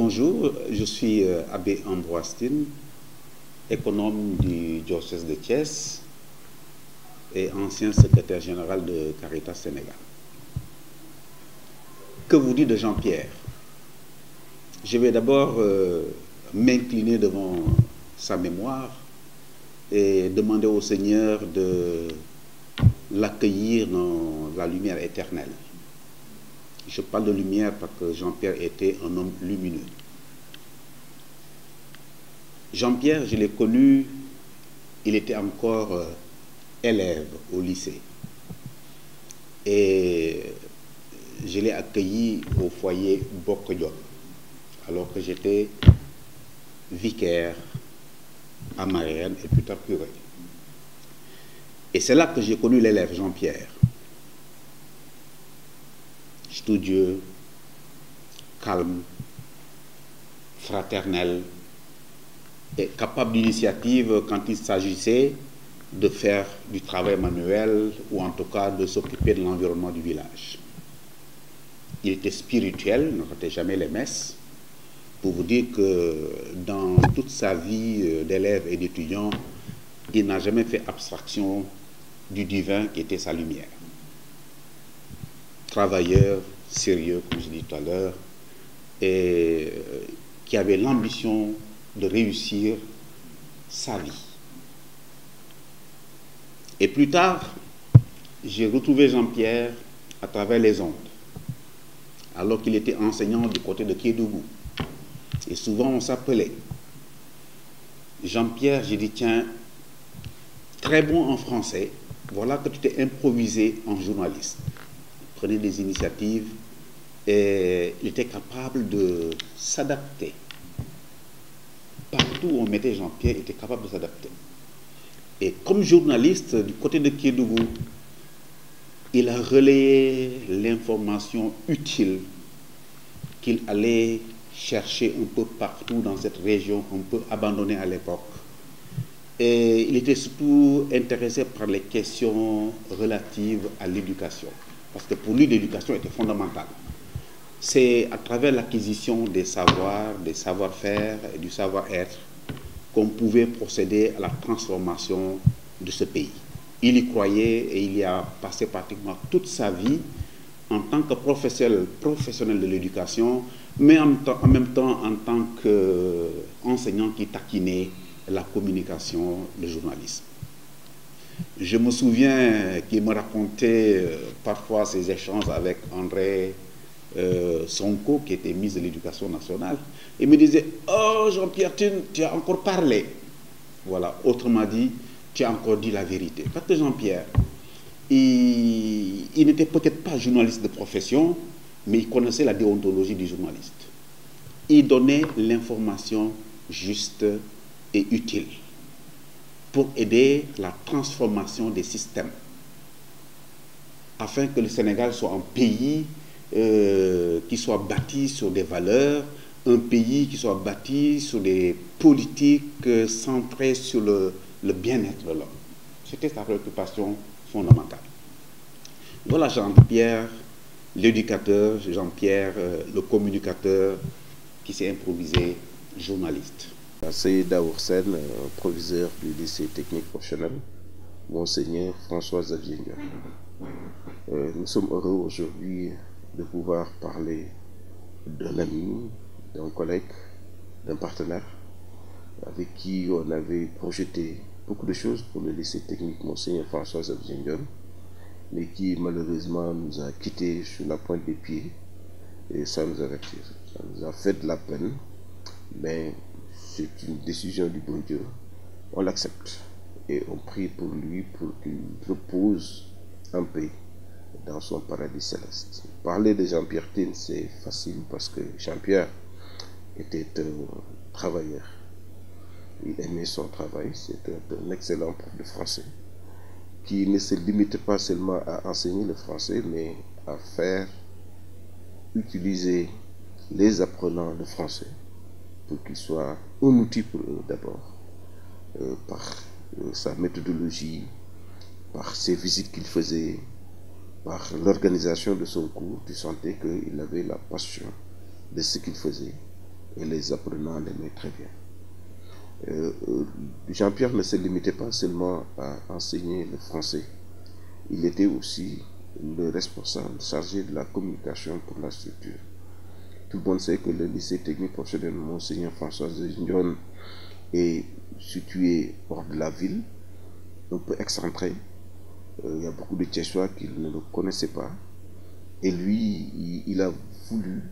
Bonjour, je suis Abbé Ambroise Tine, économe du diocèse de Thiès et ancien secrétaire général de Caritas Sénégal. Que vous dit de Jean-Pierre? Je vais d'abord m'incliner devant sa mémoire et demander au Seigneur de l'accueillir dans la lumière éternelle. Je parle de lumière parce que Jean-Pierre était un homme lumineux. Jean-Pierre, je l'ai connu, il était encore élève au lycée. Et je l'ai accueilli au foyer Bokodiop, alors que j'étais vicaire à Marianne et plus tard curé. Et c'est là que j'ai connu l'élève Jean-Pierre. Studieux, calme, fraternel et capable d'initiative quand il s'agissait de faire du travail manuel ou en tout cas de s'occuper de l'environnement du village. Il était spirituel, ne ratait jamais les messes. Pour vous dire que dans toute sa vie d'élève et d'étudiant, il n'a jamais fait abstraction du divin qui était sa lumière. Travailleur, sérieux, comme je dis tout à l'heure, et qui avait l'ambition de réussir sa vie. Et plus tard, j'ai retrouvé Jean-Pierre à travers les ondes, alors qu'il était enseignant du côté de Kédougou. Et souvent, on s'appelait. Jean-Pierre, j'ai dit, tiens, très bon en français, voilà que tu t'es improvisé en journaliste. Il prenait des initiatives et il était capable de s'adapter. Partout où on mettait Jean-Pierre, il était capable de s'adapter. Et comme journaliste du côté de Kédougou, il a relayé l'information utile qu'il allait chercher un peu partout dans cette région un peu abandonnée à l'époque. Et il était surtout intéressé par les questions relatives à l'éducation. Parce que pour lui, l'éducation était fondamentale. C'est à travers l'acquisition des savoirs, des savoir-faire et du savoir-être qu'on pouvait procéder à la transformation de ce pays. Il y croyait et il y a passé pratiquement toute sa vie en tant que professionnel de l'éducation, mais en même temps en tant qu'enseignant qui taquinait la communication, le journalisme. Je me souviens qu'il me racontait parfois ses échanges avec André Sonko, qui était ministre de l'Éducation nationale. Il me disait, oh Jean-Pierre, tu as encore parlé. Voilà, autrement dit, tu as encore dit la vérité. Parce que Jean-Pierre, il n'était peut-être pas journaliste de profession, mais il connaissait la déontologie du journaliste. Il donnait l'information juste et utile pour aider la transformation des systèmes, afin que le Sénégal soit un pays qui soit bâti sur des valeurs, un pays qui soit bâti sur des politiques centrées sur le bien-être de l'homme. C'était sa préoccupation fondamentale. Voilà Jean-Pierre, l'éducateur, Jean-Pierre, le communicateur qui s'est improvisé journaliste. Seyid Daour Sène, proviseur du lycée technique professionnel, Monseigneur François-Xavier Ndiaye. Nous sommes heureux aujourd'hui de pouvoir parler d'un ami, d'un collègue, d'un partenaire avec qui on avait projeté beaucoup de choses pour le lycée technique Monseigneur François-Xavier Ndiaye, mais qui malheureusement nous a quittés sur la pointe des pieds et ça nous a fait de la peine, mais c'est une décision du bon Dieu, on l'accepte et on prie pour lui pour qu'il repose en paix dans son paradis céleste. Parler de Jean-Pierre Tine, c'est facile parce que Jean-Pierre était un travailleur. Il aimait son travail, c'était un excellent prof de français qui ne se limite pas seulement à enseigner le français, mais à faire utiliser les apprenants le français pour qu'il soit un outil pour eux d'abord, par sa méthodologie, par ses visites qu'il faisait, par l'organisation de son cours. Tu sentais qu'il avait la passion de ce qu'il faisait et les apprenants l'aimaient très bien. Jean-Pierre ne se limitait pas seulement à enseigner le français. Il était aussi le responsable chargé de la communication pour la structure. Tout le monde sait que le lycée technique professionnel Monseigneur François Ndione est situé hors de la ville, un peu excentré. Il y a beaucoup de Thiessois qui ne le connaissaient pas. Et lui, il a voulu,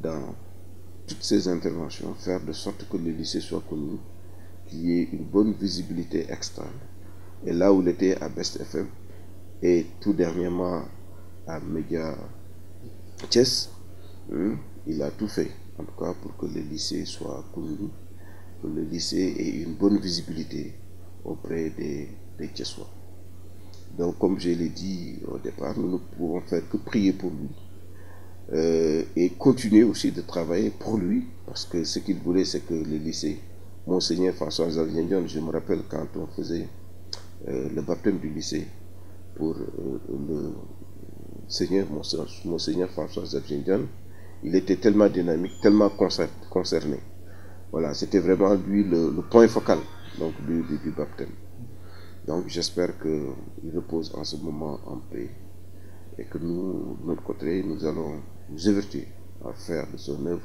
dans toutes ses interventions, faire de sorte que le lycée soit connu, qu'il y ait une bonne visibilité externe. Et là où il était à Best FM, et tout dernièrement à Média Thiès, il a tout fait, en tout cas pour que le lycée soit connu, que le lycée ait une bonne visibilité auprès des Thiessois. Donc, comme je l'ai dit au départ, nous ne pouvons faire que prier pour lui et continuer aussi de travailler pour lui, parce que ce qu'il voulait, c'est que le lycée Monseigneur François-Xavier Ndione, je me rappelle quand on faisait le baptême du lycée pour le Seigneur Monseigneur François-Xavier Ndione, il était tellement dynamique, tellement concerné. Voilà, c'était vraiment lui le point focal donc, du baptême. Donc j'espère qu'il repose en ce moment en paix et que nous, de notre côté, nous allons nous évertuer à faire de son œuvre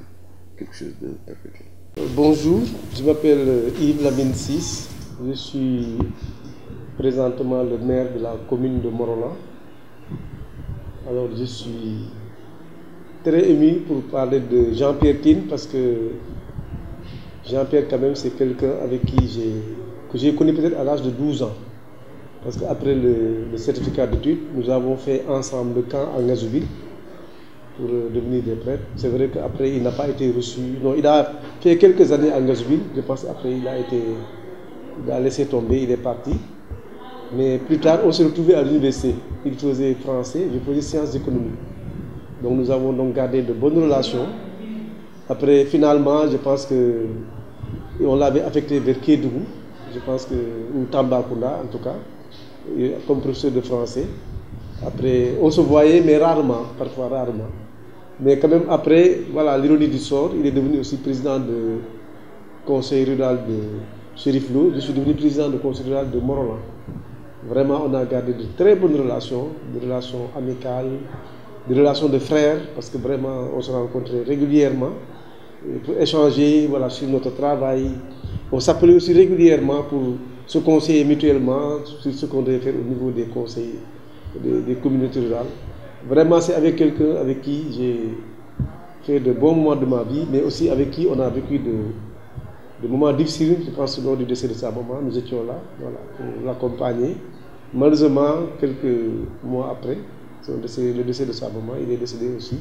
quelque chose de perpétuel. Bonjour, je m'appelle Yves Lamine Ciss, je suis présentement le maire de la commune de Morolan. Alors je suis très ému pour parler de Jean-Pierre Tine parce que Jean-Pierre quand même c'est quelqu'un avec qui j'ai connu peut-être à l'âge de 12 ans. Parce qu'après le certificat d'études, nous avons fait ensemble le camp à Ngazobil pour devenir des prêtres. C'est vrai qu'après, il n'a pas été reçu. Non, il a fait quelques années à Ngazobil. Je pense qu'après, il a laissé tomber, il est parti. Mais plus tard, on s'est retrouvés à l'université. Il faisait français, je faisais sciences économiques. Donc nous avons donc gardé de bonnes relations. Après, finalement, je pense qu'on l'avait affecté vers Kédougou, je pense que, ou Tambacounda en tout cas, comme professeur de français. Après, on se voyait, mais rarement, parfois rarement. Mais quand même, après, voilà, l'ironie du sort, il est devenu aussi président du conseil rural de Chérif Lo. Je suis devenu président du conseil rural de Morolan. Vraiment, on a gardé de très bonnes relations, des relations amicales, des relations de frères, parce que vraiment, on se rencontrait régulièrement pour échanger voilà, sur notre travail. On s'appelait aussi régulièrement pour se conseiller mutuellement sur ce qu'on devait faire au niveau des conseils des communautés rurales. Vraiment, c'est avec quelqu'un avec qui j'ai fait de bons moments de ma vie, mais aussi avec qui on a vécu de moments difficiles. Je pense lors du décès de sa maman, nous étions là voilà, pour l'accompagner. Malheureusement, quelques mois après le décès de sa maman, il est décédé aussi.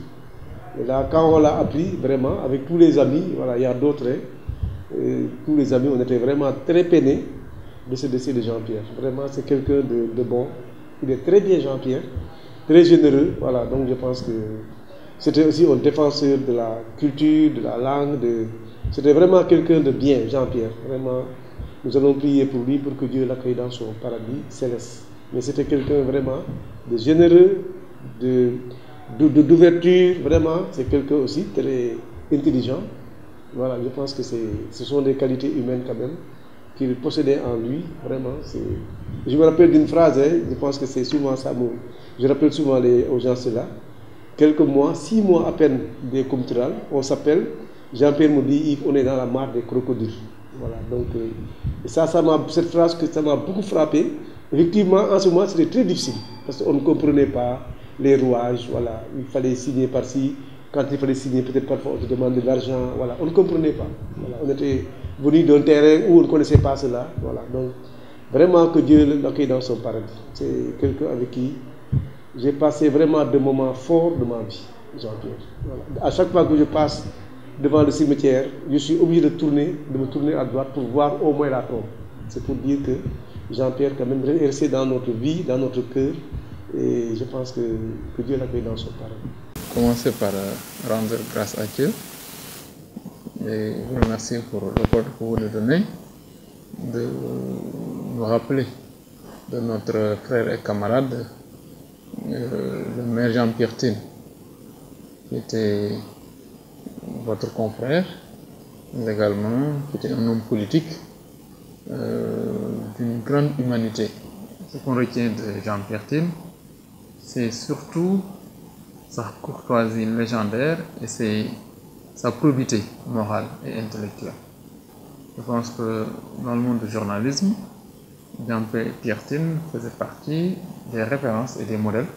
Et là, quand on l'a appris, vraiment, avec tous les amis, voilà, il y a d'autres, tous les amis, on était vraiment très peinés de ce décès de Jean-Pierre. Vraiment, c'est quelqu'un de bon. Il est très bien, Jean-Pierre, très généreux. Voilà, donc je pense que c'était aussi un défenseur de la culture, de la langue. C'était vraiment quelqu'un de bien, Jean-Pierre. Vraiment, nous allons prier pour lui, pour que Dieu l'accueille dans son paradis céleste. Mais c'était quelqu'un vraiment de généreux, d'ouverture, vraiment. C'est quelqu'un aussi très intelligent. Voilà, je pense que ce sont des qualités humaines quand même qu'il possédait en lui, vraiment. Je me rappelle d'une phrase, je pense que c'est souvent ça, je rappelle souvent aux gens cela. Quelques mois, 6 mois à peine des culturales, on s'appelle, Jean-Pierre me dit, Yves, on est dans la mare des crocodiles. Voilà, donc, cette phrase, ça m'a beaucoup frappé. Effectivement, en ce moment, c'était très difficile, parce qu'on ne comprenait pas les rouages, voilà, il fallait signer par-ci. Quand il fallait signer, peut-être parfois on te demandait de l'argent, voilà, on ne comprenait pas. Voilà, on était venu d'un terrain où on ne connaissait pas cela. Voilà, donc vraiment que Dieu l'accueille dans son paradis. C'est quelqu'un avec qui j'ai passé vraiment des moments forts de ma vie, Jean-Pierre. Voilà. À chaque fois que je passe devant le cimetière, je suis obligé de me tourner à droite pour voir au moins la tombe. C'est pour dire que Jean-Pierre quand même est resté dans notre vie, dans notre cœur, et je pense que Dieu l'accueille dans son paradis. Commencer par rendre grâce à Dieu et vous remercier pour le rapport que vous nous donnez, de nous rappeler de notre frère et camarade, le maire Jean-Pierre Tine, qui était votre confrère mais également qui était un homme politique d'une grande humanité. Ce qu'on retient de Jean-Pierre Tine, c'est surtout sa courtoisie légendaire et sa probité morale et intellectuelle. Je pense que dans le monde du journalisme, Jean-Pierre Tine faisait partie des références et des modèles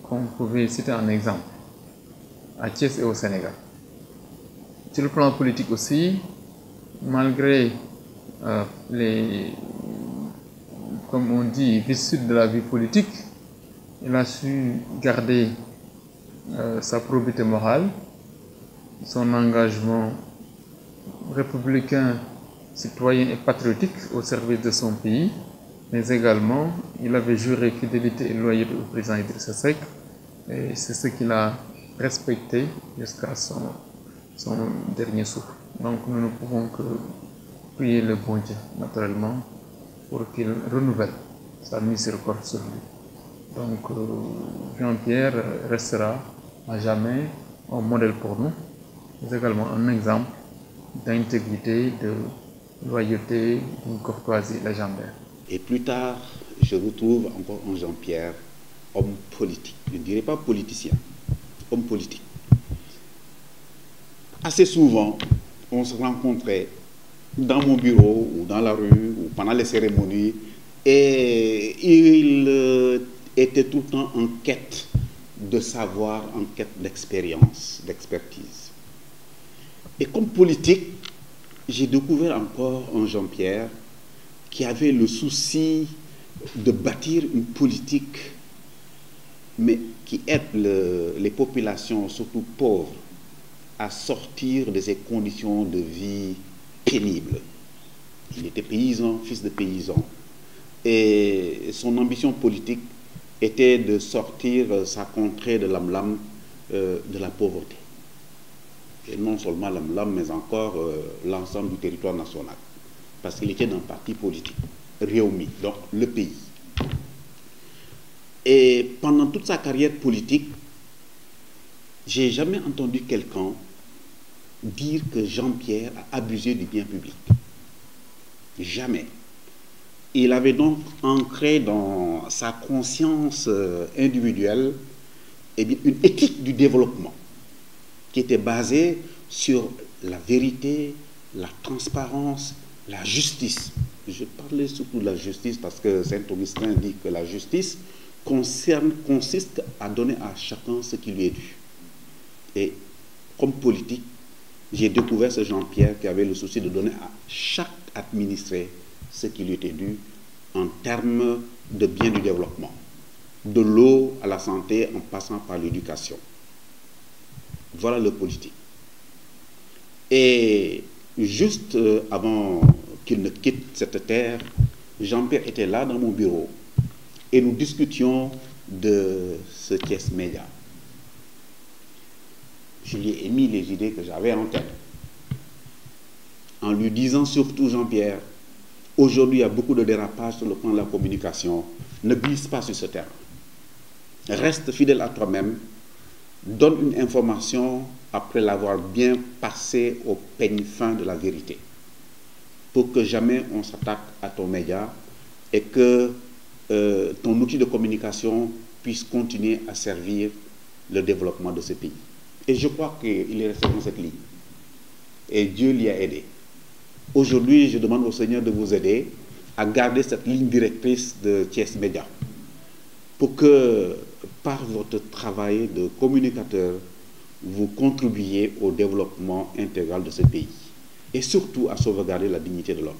qu'on pouvait citer en exemple à Thiès et au Sénégal. Sur le plan politique aussi, malgré comme on dit, vicissitudes de la vie politique, il a su garder sa probité morale, son engagement républicain, citoyen et patriotique au service de son pays, mais également il avait juré fidélité et loyauté au président Idrissa Seck, et c'est ce qu'il a respecté jusqu'à son dernier souffle. Donc nous ne pouvons que prier le bon Dieu, naturellement, pour qu'il renouvelle sa miséricorde sur lui. Donc Jean-Pierre restera à jamais un modèle pour nous, mais également un exemple d'intégrité, de loyauté, d'une courtoisie légendaire. Et plus tard, je retrouve encore un Jean-Pierre, homme politique. Je ne dirais pas politicien, homme politique. Assez souvent, on se rencontrait dans mon bureau ou dans la rue ou pendant les cérémonies et il était tout le temps en quête de savoir, en quête d'expérience, d'expertise. Et comme politique, j'ai découvert encore un Jean-Pierre qui avait le souci de bâtir une politique, mais qui aide les populations, surtout pauvres, à sortir de ces conditions de vie pénibles. Il était paysan, fils de paysan, et son ambition politique était de sortir sa contrée de l'Amlam de la pauvreté. Et non seulement l'Amlam, mais encore l'ensemble du territoire national. Parce qu'il était dans un parti politique, Réumi, donc le pays. Et pendant toute sa carrière politique, j'ai jamais entendu quelqu'un dire que Jean-Pierre a abusé du bien public. Jamais. Il avait donc ancré dans sa conscience individuelle une éthique du développement qui était basée sur la vérité, la transparence, la justice. Je parlais surtout de la justice parce que Saint-Augustin dit que la justice consiste à donner à chacun ce qui lui est dû. Et comme politique, j'ai découvert ce Jean-Pierre qui avait le souci de donner à chaque administré ce qui lui était dû en termes de biens du développement, de l'eau à la santé en passant par l'éducation. Voilà le politique. Et juste avant qu'il ne quitte cette terre, Jean-Pierre était là dans mon bureau et nous discutions de ce Thiès Média. Je lui ai émis les idées que j'avais en tête, en lui disant surtout, Jean-Pierre, aujourd'hui il y a beaucoup de dérapages sur le plan de la communication, ne glisse pas sur ce terrain. Reste fidèle à toi-même, donne une information après l'avoir bien passée au peigne fin de la vérité, pour que jamais on s'attaque à ton média et que ton outil de communication puisse continuer à servir le développement de ce pays. Et je crois qu'il est resté dans cette ligne. Et Dieu l'y a aidé. Aujourd'hui, je demande au Seigneur de vous aider à garder cette ligne directrice de Thiès Média pour que, par votre travail de communicateur, vous contribuiez au développement intégral de ce pays et surtout à sauvegarder la dignité de l'homme.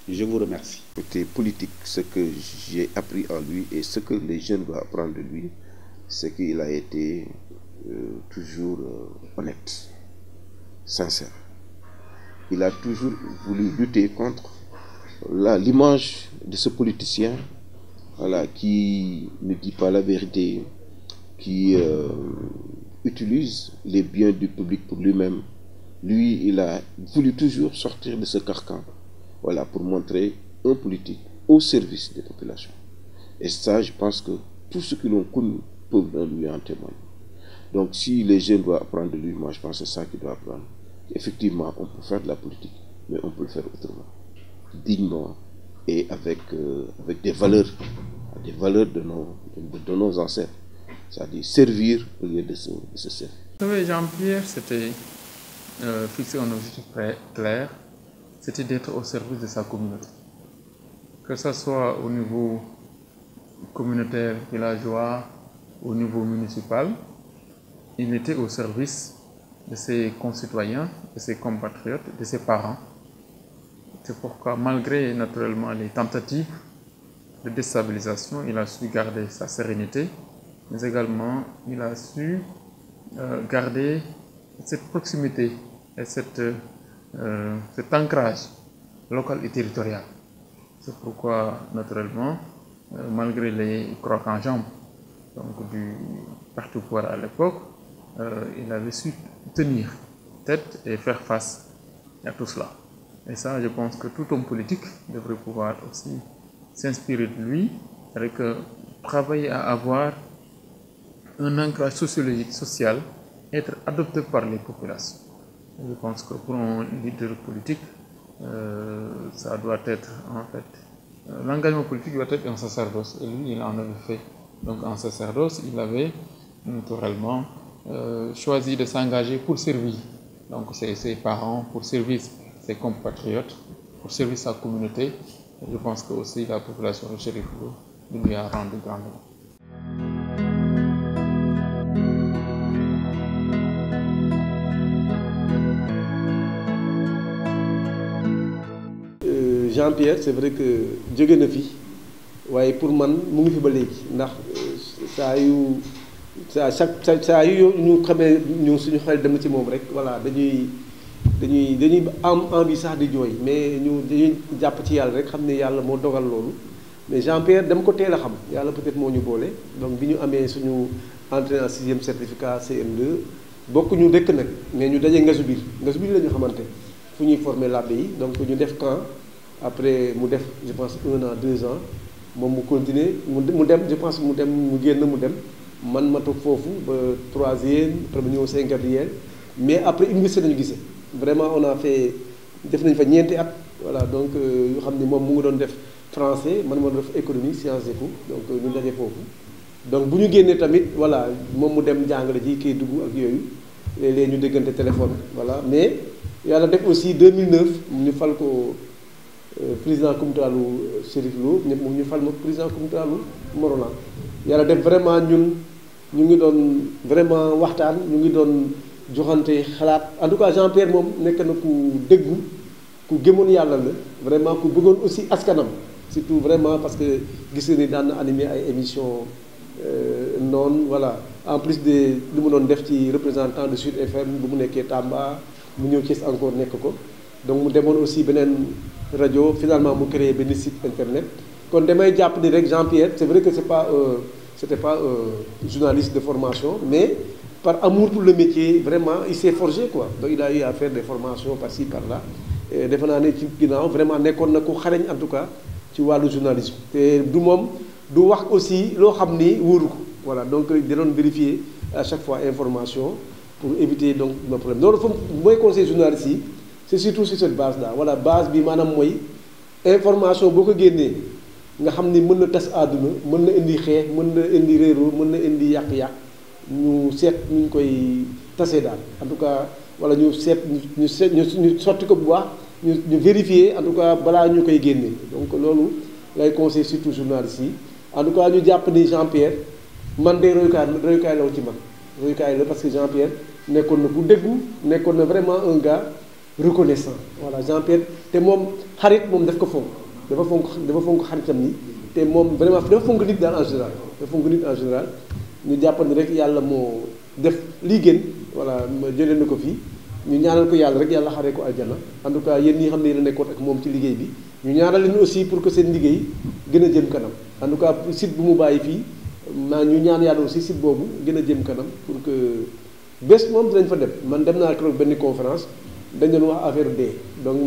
Je vous remercie. Côté politique, ce que j'ai appris en lui et ce que les jeunes doivent apprendre de lui, c'est qu'il a été toujours honnête, sincère. Il a toujours voulu lutter contre l'image de ce politicien qui ne dit pas la vérité, qui utilise les biens du public pour lui-même. Lui, il a voulu toujours sortir de ce carcan, pour montrer un politique au service des populations. Et ça, je pense que tous ceux qui l'ont connu peuvent lui en témoigner. Donc, si les jeunes doivent apprendre de lui, moi, je pense que c'est ça qu'ils doivent apprendre. Effectivement, on peut faire de la politique, mais on peut le faire autrement, dignement et avec des valeurs de nos ancêtres, c'est-à-dire servir au lieu de se servir. Vous savez, Jean-Pierre s'était fixé un objectif clair, c'était d'être au service de sa communauté. Que ce soit au niveau communautaire, villageois, au niveau municipal, il était au service de ses concitoyens, de ses compatriotes, de ses parents. C'est pourquoi, malgré naturellement les tentatives de déstabilisation, il a su garder sa sérénité, mais également il a su garder cette proximité et cet ancrage local et territorial. C'est pourquoi, naturellement, malgré les crocs en jambe du parti au pouvoir à l'époque, il avait su tenir tête et faire face à tout cela. Et ça, je pense que tout homme politique devrait pouvoir aussi s'inspirer de lui, avec travailler à avoir un ancrage sociologique, social, être adopté par les populations. Je pense que pour un leader politique, ça doit être en fait, l'engagement politique doit être un sacerdoce, et lui il en avait fait. Donc en sacerdoce, il avait naturellement choisi de s'engager pour servir donc ses parents, pour servir ses compatriotes, pour servir sa communauté. Je pense que aussi la population de Cherif Lo lui a rendu grandement. Jean-Pierre, c'est vrai que jóge na fi waaye pour man mu ngi fi ba léegi ndax saa yu ñu xamee ñu suñu xel dem ci moom rek voilà dañuy am envie sax di jooy, mais ñu dañuy jàpp ci yàlla rek xam ne yàlla moo dogal loolu. Mais Jean-Pierre dama ko teel a xam yàlla peut-être moo ñu boole, donc bi ñu amee suñu entrée en 6e certificat CM2 bokk ñu dëkk nag, mais ñu daje Ngazobil la ñu xamante fu ñuy former l'abbé yi, donc ñu def camp. Après mu def je pense 1 an 2 ans moom mu continuer mu dem je pense mu dem mu génn mu dem man ma toog foofu ba 3e après mu ñëw 5e, mais après université nañu gisee vraiment on a fait def nañ fa ñeenti at voilà, donc yoo xam ni moom mu ngi doon def français man ma def économie sciences et tout, donc ñu daje foofu. Donc bu ñu génnee tamit voilà moom mu dem jàngale ji Kédougou ak yooyu léeg-léeg ñu déggante téléphone voilà, mais yàlla def aussi 2009 ñu fal ko président communautalu Cherif Lo ñëpp ñu fal ma président communautalu Morolan. Yàlla def vraiment ñun ñu ngi doon vraiment waxtaan, ñu ngi doon joxante xalaat. En tout cas Jean-Pierre moom nekk na ku dëggu ku gëmoon yàlla la, vraiment ku bëggoon aussi askanam, surtout vraiment parce que gis ni daan na animé ay émission noonu voilà, en plus de lu mu doon def ci représentant de Sud FM bu mu nekkee Tamba mu ñëw Thiès encore nekk ko, donc mu demoon aussi beneen rajo, finalement mu créé benn site internet. Kon damay jàpp ni rek Jean-Pierre, c'est vrai que c'était pas journaliste de formation, mais par amour pour le métier vraiment il s'est forgé quoi, donc il a eu à faire des formations par-ci par-là. Defe naa ne ci ginnaaw vraiment nekkoon na ku xarañ en tout cas ci wàllu journalisme, te du moom du wax aussi loo xam ni wóoru ko voilà, donc da doon vérifier à chaque fois information pour éviter donc le problème. Loolu foofu mooy conseil journaliste yi, c'est surtout sur cette base là voilà, base bi maanaam mooy information boo ko génnee nga xam ni mën na tas àdduna, mën na indi xeex, mën na indi réeroo, mën na indi yàq-yàq, ñu seet ñu koy tasee daal en tout cas wala ñu seet ñu sotti ko bu baax, ñu vérifier en tout cas balaa ñu koy génnee. Donc loolu lay conseil surtout journaliste yi. En tout cas ñu jàpp ni Jean-Pierre man de royukaay la ci man, royukaay la parce que Jean-Pierre nekkoon na ku déggu, nekkoon na vraiment un gars reconnaissant voilà. Jean-Pierre te moom xarit moom daf ko fonk, dafa fonk xaritam ni, te moom vraiment dafa fonk nit daal en général, dafa fonk nit en général. Ñu jàpp ni rek yàlla moo def lii gën voilà, ma jëlee na ko fii, ñu ñaanal ko yàlla rek yàlla xaree ko aljana. En tout cas yéen ñi xam ne yéen a nekkoon ak moom ci liggéey bi, ñu ñaanal leen aussi pour que seen liggéey gën a jëm kanam. En tout cas site bu mu bàyyi fii ñu ñaan yàlla aussi site boobu gën a jëm kanam pour que bés moom dinañ fa dem. Man dem naa keroog benn conférence dañ doon wax affaire dee, donc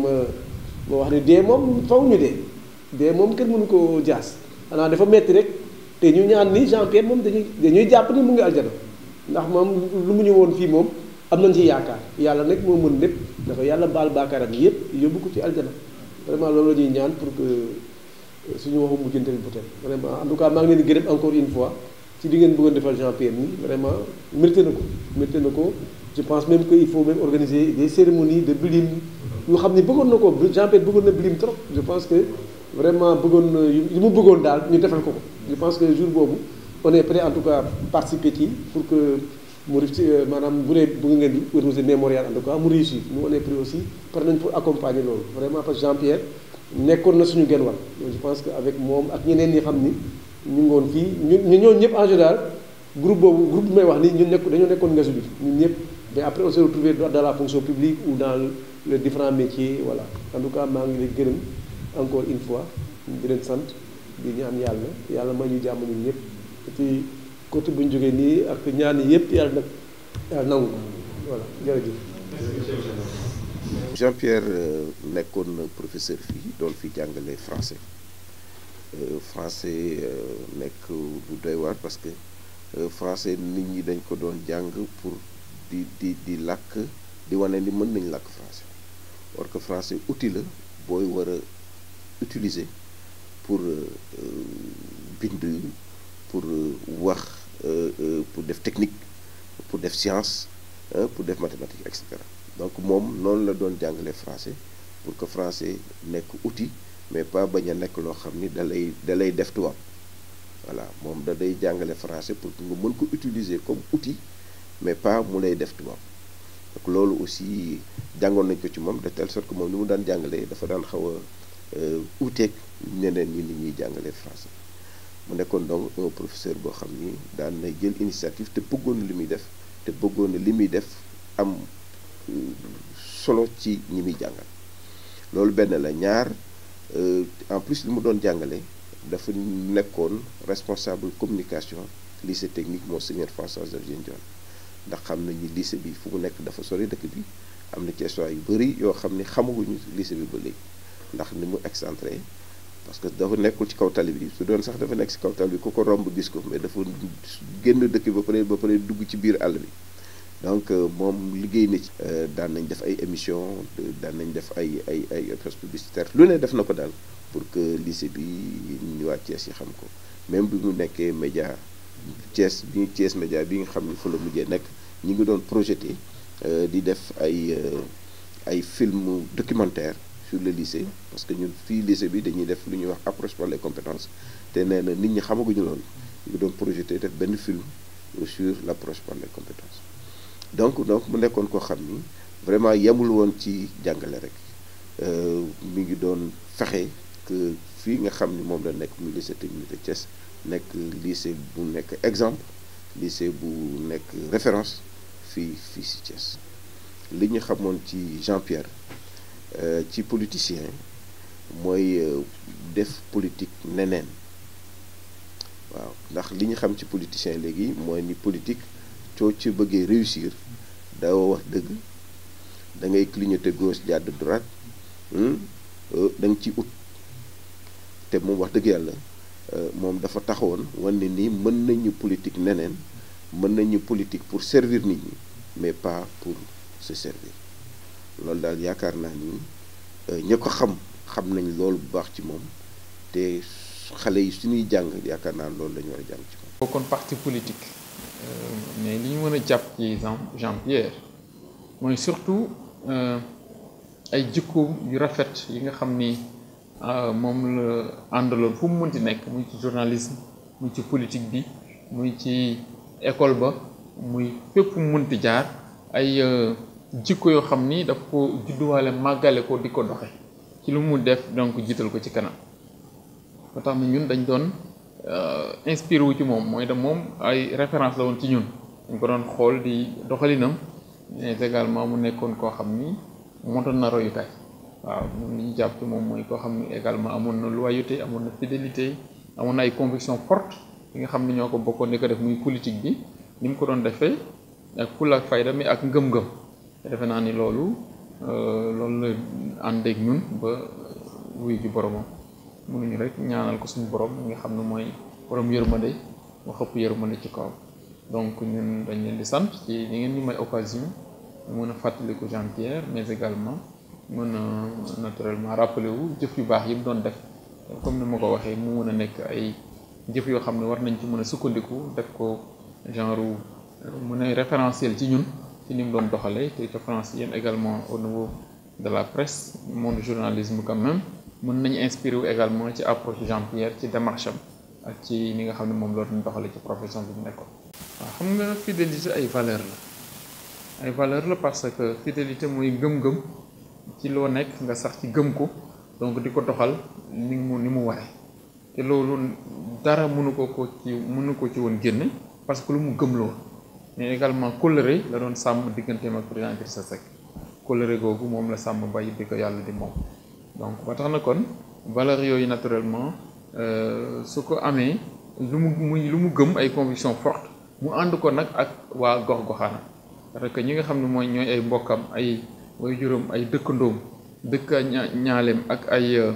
ma wax ni dee moom faw ñu dee moom kenn mënu ko jaas, xanaa dafa metti rek. te ñu ñaan ni Jean-Pierre moom dañuy jàpp ni mu ngi aljana, ndax moom lu mu ñu woon fii moom am nañ ci yaakaar yàlla nag moo mën lépp dafa yàlla baal baakaaram yëpp yóbbu ko ci aljana vraiment loolu la ñuy ñaan pour que suñu waxu mujjantal bu teel vraiment en tout cas maa ngi leen di gërëm encore une fois ci li ngeen bëggoon defal Jean-Pierre nii vraiment mérité na ko je pense même que il faut même organiser des cérémonies de blim yoo xam ne bëggoon na ko Jean-Pierre bëggoon na blim trop je pense que vraiment bëggoon na li mu bëggoon daal ñu defal ko je pense que jour boobu on est prêt en tout cas participer ci pour que mu maanaam bu dee bëgg ngeen di organiser mémorial en tout cas mu réussir nous on est prêt aussi pare nañ pour accompagner loolu vraiment parce que Jean-Pierre nekkoon na suñu genn wàll je pense que avec moom ak ñeneen ñi xam ni ñu ngi woon fii ñu ñooñu ñëpp en général groupe bi may wax ni dañoo nekkoon ngasu bi ñun ñëpp mais après on s'est retrouvé dans la fonction publique ou dans les différents métiers voilà en tout cas maa ngi leen gërëm encore une fois di leen sant di ñaan yàlla may ñu jàmm ñun ñëpp et puis côté bu ñu jógee nii ak ñaan yi yëpp yàlla nangu ko voilà jërëjëf. Jean-Pierre nekkoon professeur fii doon fi jàngale français nekk lu doy waar parce que français nit ñi dañ ko doon jàng pour di làkk di wane ni mën nañ làkk français or que français outil la booy war a utiliser pour bind pour wax pour def technique pour def science pour def mathématique et cetera donc moom noonu la doon jàngale français pour que français nekk outil mais pas bañ a nekk loo xam ni da lay def tubaab voilà moom da day jàngale français pour que nga mën ko utiliser comme outil mais pas mu lay def tubaab donc loolu aussi jàngoon nañ ko ci moom de telle sorte que moom li mu daan jàngalee dafa daan xaw a uuteeg ñeneen ñi ni ñuy jàngalee français mu nekkoon donc un professeur boo xam ni daan na jël initiative te bëggoon na li muy def te bëggoon na li muy def am solo ci ñi muy jàngal loolu benn la ñaar en plus li mu doon jàngale dafa nekkoon responsable communication lycée technique Monseigneur François-Xavier Ndione ndax xam nañu lycée bi fu mu nekk dafa sori dëkk bi am na ci histoire yu bëri yoo xam ni xamaguñu lycée bi ba léegi ndax ni mu excentré parce que dafa nekkul ci kaw tali bi su doon sax dafa nekk ci kaw tali bi ku ko romb gis ko mais dafa génn dëkk ba pare dugg ci biir àll bi donc moom liggéey na ci daan nañ def ay émission daan nañ def ay post publicitaire lu ne def na ko daal pour que lycée bi ñu waa Thiès yi xam ko même bi mu nekkee média Thiès média bi nga xam ni fa la mujjee nekk ñu ngi doon projeté di def ay film documentaire sur le lycée parce que ñun fii lycée bi dañuy def lu ñuy wax approche par les compétences te nee na nit ñi xamaguñu loolu ñu ngi doon projeté def benn film sur l'approche par les compétences donc mu nekkoon koo xam ni vraiment yemul woon ci jàngale rek mi ngi doon fexe que fii nga xam ni moom la nekk muy lycée technique de Thiès nekk lycée bu nekk exemple lycée bu nekk référence fii ci Thiès li ñu xamoon ci Jean-Pierre ci politicien mooy def politique neneen waaw ndax li ñu xam ci politicien léegi mooy ni politique soo ci bëggee réussir doo wax dëgg da ngay clignoter gauche jàdd droite da nga ci ut te moom wax dëgg yàlla moom dafa taxawoon wane ni mën nañu politique neneen mën nañu politique pour servir nit ñi mais pas pour se servir loolu daal yaakaar naa ni ña ko xam nañ loolu bu baax ci moom te xale yi suñuy jàng yaakaar naa loolu la ñu war a jàng ci moom. bokkoon parti politique mais li ñu mën a jàpp ci Jean-Pierre mooy surtout ay jikko yu rafet yi nga xam ni moom la àndaloon fu mu mënti nekk muy ci journalisme muy ci politique bi muy ci école ba muy fépp mu mënti jaar ay jikko yoo xam ni daf ko judduwaale màggale ko di ko doxe ci lu mu def donc jiital ko ci kanam ba tax na ñun dañ doon inspiré wu ci moom mooy da moom ay référence la woon ci ñun dañ ko doon xool di doxalinam mais également mu nekkoon koo xam ni motoon na royukaay waaw ñun li ñu jàpp ci moom mooy koo xam ni également amoon na loyauté amoon na fidélité amoon na ay conviction forte yi nga xam ni ñoo ko bokkoon di ko def muy politique bi ni mu ko doon defee ak fulla ak fayda mi ak ngëm-ngëm te defe naa ni loolu la àndeek ñun ba wuy ji boromam mënuñu rek ñaanal ko suñu borom mi nga xam ne mooy borom yërmande mu xëpp yërmande ci kaw donc ñun dañ leen di sant ci li ngeen ñu may occasion mën a fàttaliku Jean-Pierre mais également mën a naturellement rappelé wu jëf yu baax yi mu doon def comme ni ma ko waxee mu mën a nekk ay jëf yoo xam ne war nañ ci mën a sukkandiku def ko genre mën a référentiel ci ñun ci ni mu doon doxalee te référentiel également au niveau de la presse monde journalisme quand même mën nañu inspiré wu également ci approche Jean-Pierre ci démarche am ak ci ni nga xam ne moom la doon doxalee ci profession bi mu nekkoon. waaw xam nga fidélité ay valeur la ay valeur la parce que fidélité mooy gëm-gëm ci loo nekk nga sax ci gëm ko donc di ko doxal ni mu waree te loolu dara mënu ko ci woon génne parce que lu mu gëm la woon mais également kóllëre la doon sàmm digganteem ak président Idrissa Seck kóllëre googu moom la sàmm bay di ko yàlla di moom donc ba tax na kon valeur yooyu naturellement su ko amee lu mu gëm ay conviction forte mu ànd ko nag ak waa gox-goxaana parce que ñi nga xam ne mooy ñooy ay mbokkam ay way juróom ay dëkkandoom ñaaleem ak ay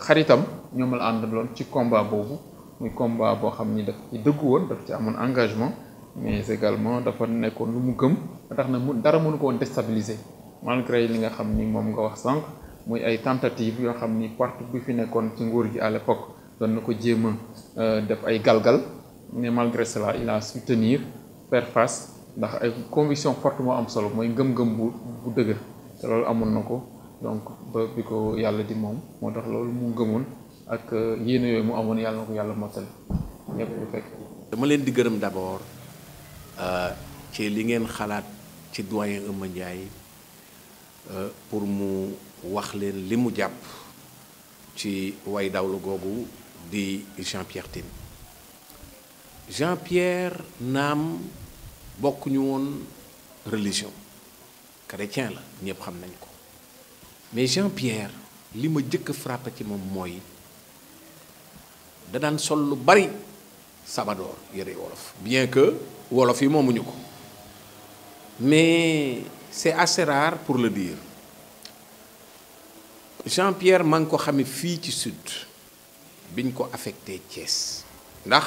xaritam ñoom la àndaloon ci combat boobu muy combat boo xam ni daf ci dëggu woon daf ci amoon engagement mais également dafa nekkoon lu mu gëm ba tax na dara mënu ko woon déstabiliser malgré li nga xam ni moom nga wax sànq muy ay tentatives yoo xam ni parti bi fi nekkoon ci nguur gi à l'époque doon na ko jéem a def ay galgal mais malgré cela il a su tenir faire face ndax ay conviction forte moo am solo mooy ngëm-ngëm bu dëgër te loolu amoon na ko donc ba bi ko yàlla di moom moo tax loolu mu gëmoon ak yéene yooyu mu amoon yàlla na ko yàlla mottali ñëpp lu fekk. dama leen di gërëm d'abord ci li ngeen xalaat ci doyen Eumeu Ndiaye pour mu wax leen li mu jàpp ci way dawlu googu di Jean-Pierre Tine. Jean-Pierre naam bokkuñu woon religion chrétien la ñëpp xam nañ ko mais Jean-Pierre li ma jëkk a frappé ci moom mooy da daan sol lu bari sabadoor yëre wolof bien que wolof yi moomuñu ko mais c'est assez rare pour le dire Jean-Pierre maa ngi ko xamee fii ci sud biñ ko affecté Thiès ndax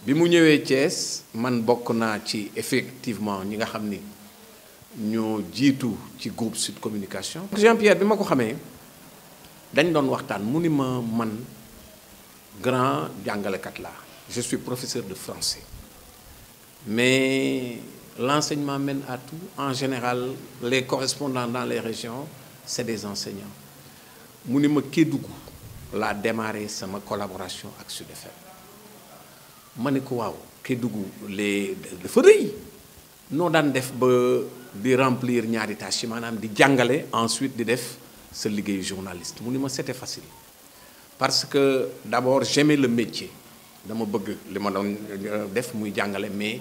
bi mu ñëwee Thiès man bokk naa ci effectivement ñi nga xam ni ñoo jiitu ci groupe Sud Communication. Jean-Pierre bi ma ko xamee dañ doon waxtaan mu ni ma man grand jàngalekat laa je suis professeur de français mais l'enseignement mène à tout en général les correspondants dans les régions c'est des enseignants mu ni ma Kédougou laa démarré sama collaboration ak Sud FM. ma ne ko waaw Kédougou dafa rëy noo daan def ba di remplir ñaari tâches yi maanaam di jàngale ensuite di def sa liggéeyu journaliste mu ni ma c'était facile parce que d'abord j'aimais le métier dama bëgg li ma doon def muy jàngale mais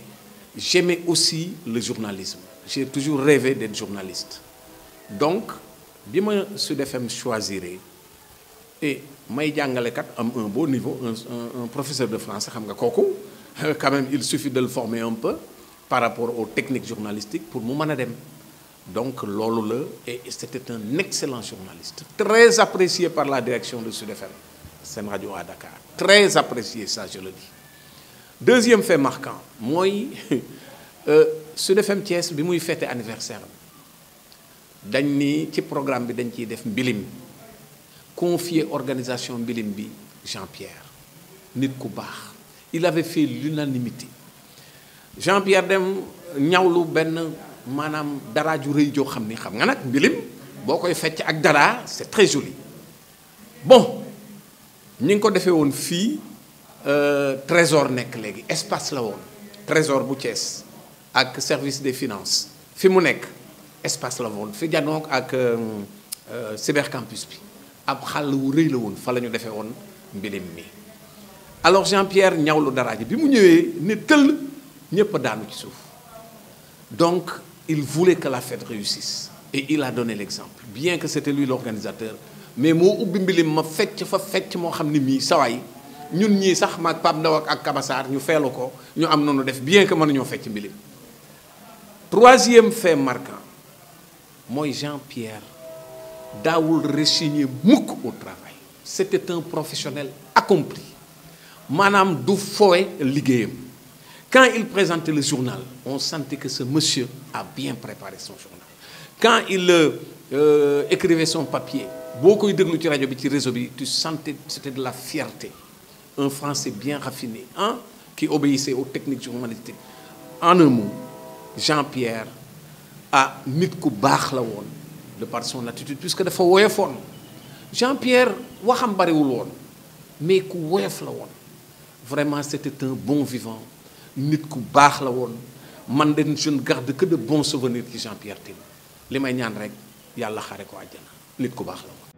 j'aimais aussi le journalisme j'ai toujours rêvé d'être journaliste donc bi ma Sud FM choisiré et may jàngalekat am un bon niveau un professeur de français xam nga kooku quand même il suffit de le former un peu par rapport aux techniques journalistiques pour mu mën a dem donc loolu la et c'était un excellent journaliste très apprécié par la direction de Sud FM Sen Radio à Dakar très apprécié ça je le dis deuxième fait marquant mooy Sud FM Thiès bi muy fêter anniversaire dañ ni ci programme bi dañ ciy def mbilim confier organisation mbilim bi Jean-Pierre nit ku baax il avait fait l'unanimité Jean-Pierre dem ñawlu benn maanaam dara ju rëy joo xam ni xam nga nag mbilim boo koy fecc ak dara c'est très joli bon ñi ngi ko defee woon fii trésor nekk léegi espace la woon trésor bu Thiès ak service des finances fi mu nekk espace la woon fi janook ak cybercampus bi ab xàll wu rëy la woon fa la ñu defee woon mbilim mi alors Jean-Pierre ñawlu dara ji bi mu ñëwee ne tëll ñépp a daanu ci suuf donc il voulait que la fête réussisse et il a donné l'exemple bien que c'était lui l'organisateur mais moo ubbi mbilim ma fecc fa fecc moo xam ni mii sawaay ñun ñii sax maag Pape Ndaw ak Kabasaar ñu feelu ko ñu am noonu def bien que mënuñoo fecc mbilim troisième fait marquant mooy Jean-Pierre daawul rechigner mukk au travail c'était un professionnel accompli maanaam du fowe liggéeyam Quand il présentait le journal, on sentait que ce monsieur a bien préparé son journal. Quand il écrivait son papier, beaucoup de réseau, tu sentais que c'était de la fierté. Un Français bien raffiné, hein, qui obéissait aux techniques journalistiques. En un mot, Jean-Pierre a nit ku baax la woon de par son attitude puisque dafa woyofoon. Jean-Pierre waxam bariwul woon mais ku woyof la woon. Vraiment c'était un bon vivant. Nit ku baax la woon. Man de je ne garde que de bons souvenirs ci Jean-Pierre Tine li may ñaan rek yàlla xare ko àjjana nit ku baax la woon.